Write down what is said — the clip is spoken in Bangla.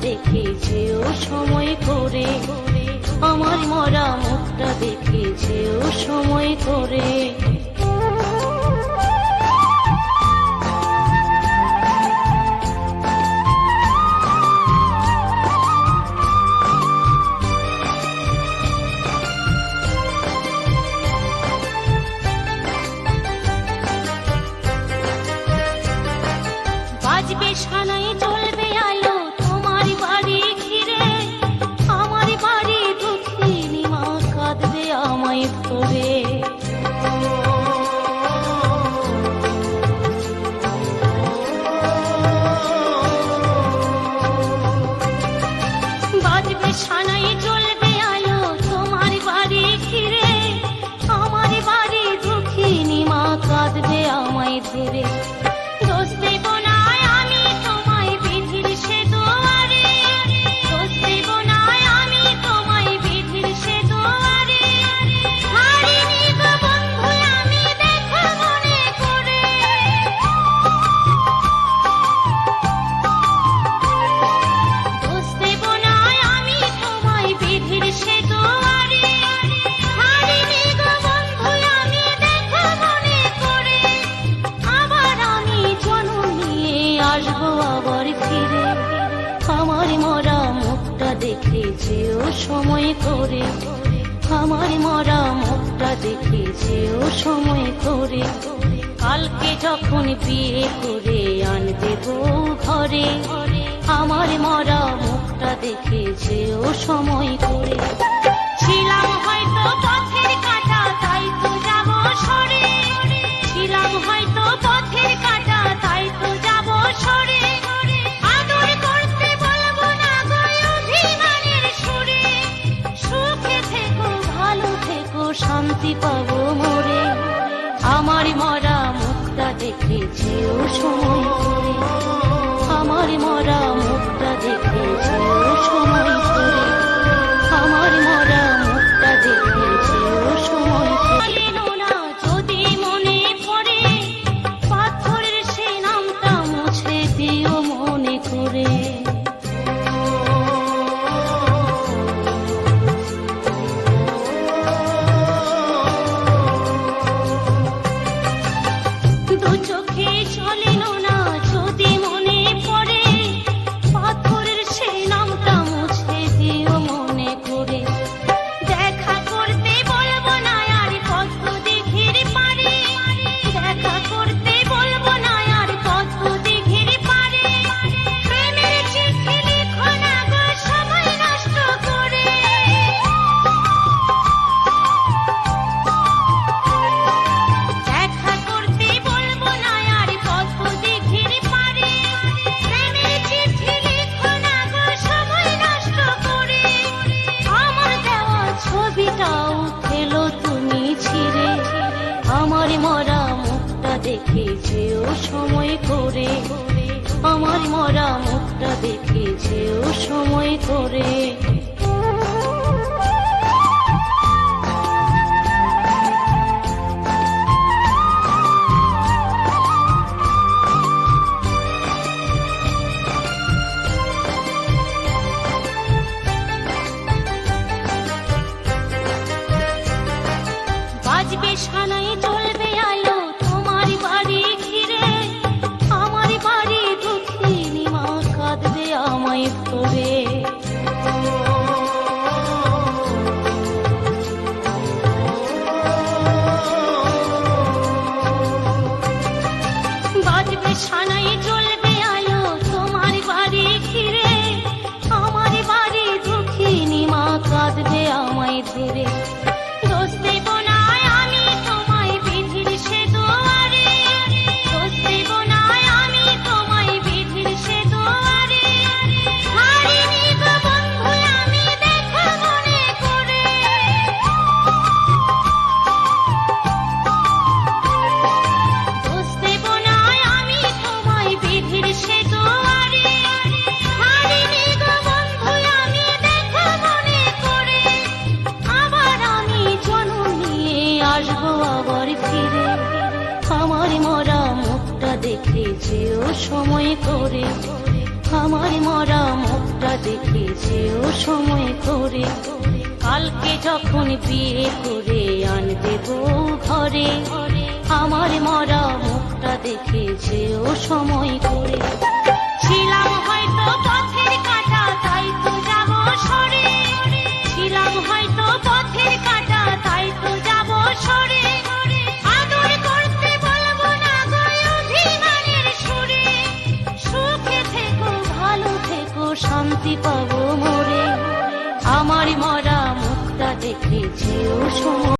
দেখেছে ও সময় করে, আমার মরা মুখটা দেখেছে ও সময় করে। বাজবে সানাই জ্বলবে আলো তোমার বাড়ি ঘিরে, আমার বাড়ি দক্ষিণী মা কাঁদবে আমায় ধরে। বাজবে সানাই জ্বলবে আলো তোমার বাড়ি ঘিরে, আমার বাড়ি দক্ষিণী মা কাঁদবে আমায় ধরে। দোষ দেব না আমি তোমায় বিধির সে দুয়ারে, দোষ দেব না আমি তোমায় বিধির সে দুয়ারে। হারিনি গো বন্ধু আমি দেখো মনে করে, দোষ দেব না আমি তোমায় বিধির সে দুয়ারে। হারিনি গো বন্ধু আমি দেখো মনে করে, আবার আমি জন্ম নিয়ে আসবো আবার ফিরে। আমার মরা মুখটা দেখেছে ও সময় করে, আমার মরা মুখটা দেখেছে ও সময় করে। কালকে যখন বিয়ে করে আনবে বউ ঘরে, আমার মরা মুখটা দেখেছে ও সময় করে। ছিলাম হয়তো পথের কাঁটা তাই তো যাবো সরে, ছিলাম হয়তো পথের কাঁটা তাই তো যাবো সরে। আদর করতে বলবো না গো অভিমানের সুরে, সুখে থেকো ভালো থেকো শান্তি পাবো মোরে। আমার মরা মুখটা দেখেছে ও সময় করে, আমার মরা মুখটা দেখেছে ও সময় করে, আমার মরা মুখটা দেখেছে ও সময় করে। না যদি মনে পড়ে পাথরের সে নামটা মুছে দিও মনে করে। দু চোখে চলে না যদি মনে পড়ে পাথরের সে নামটা মুছে দিও মনে করে। দেখা করতে বলবো না আর কত দিঘির পারে, দেখা করতে বলবো না আর কত দিঘির পারে। প্রেমের চিঠি লিখো না গো সময় নষ্ট করে, দেখা করতে বলবো না আর কত দিঘির পারে। প্রেমের চিঠি লিখো না গো সময় নষ্ট করে। আমার দেওয়া ছবিটাও খেলো তুমি ছিঁড়ে, আমার মরা মুখটা দেখেছে ও সময় করে, আমার মরা মুখটা দেখেছে ও সময় করে। বাজবে সানাই জ্বলবে আলো তোমার বাড়ি ঘিরে, আমার বাড়ি দক্ষিণী মা কাঁদবে আমায় ধরে। বাজবে সানাই জ্বলবে আলো তোমার বাড়ি ঘিরে, আমার বাড়ি দক্ষিণী মা কাঁদবে আমায় ধরে। দোষ দেব না আমি তোমায় বিধির সে দুয়ারে, দোষ দেব না আমি তোমায় বিধির সে দুয়ারে। হারিনি গো বন্ধু আমি দেখো মনে করে, দোষ দেব না আমি তোমায় বিধির সে দুয়ারে। হারিনি গো বন্ধু আমি দেখো মনে করে, আবার আমি জন্ম নিয়ে আসবো আবার ফিরে। আমার মরা মুখটা দেখেছে ও সময় করে, আমার মরা মুখটা দেখেছে ও সময় করে, কালকে যখন বিয়ে করে আনবে বউ ঘরে, আমার মরা মুখটা দেখেছে ও সময় করে। ছিলাম হয়তো পথের কাঁটা তাই তো যাব সরে, ছিলাম হয়তো পথের কাঁটা তাই তো যাব সরে, আদর করতে বলবো না গো অভিমানের সুরে, সুখে থেকো ভালো থেকো শান্তি পাবো মোরে, আমার মরা মুখটা দেখেছে ও সময়।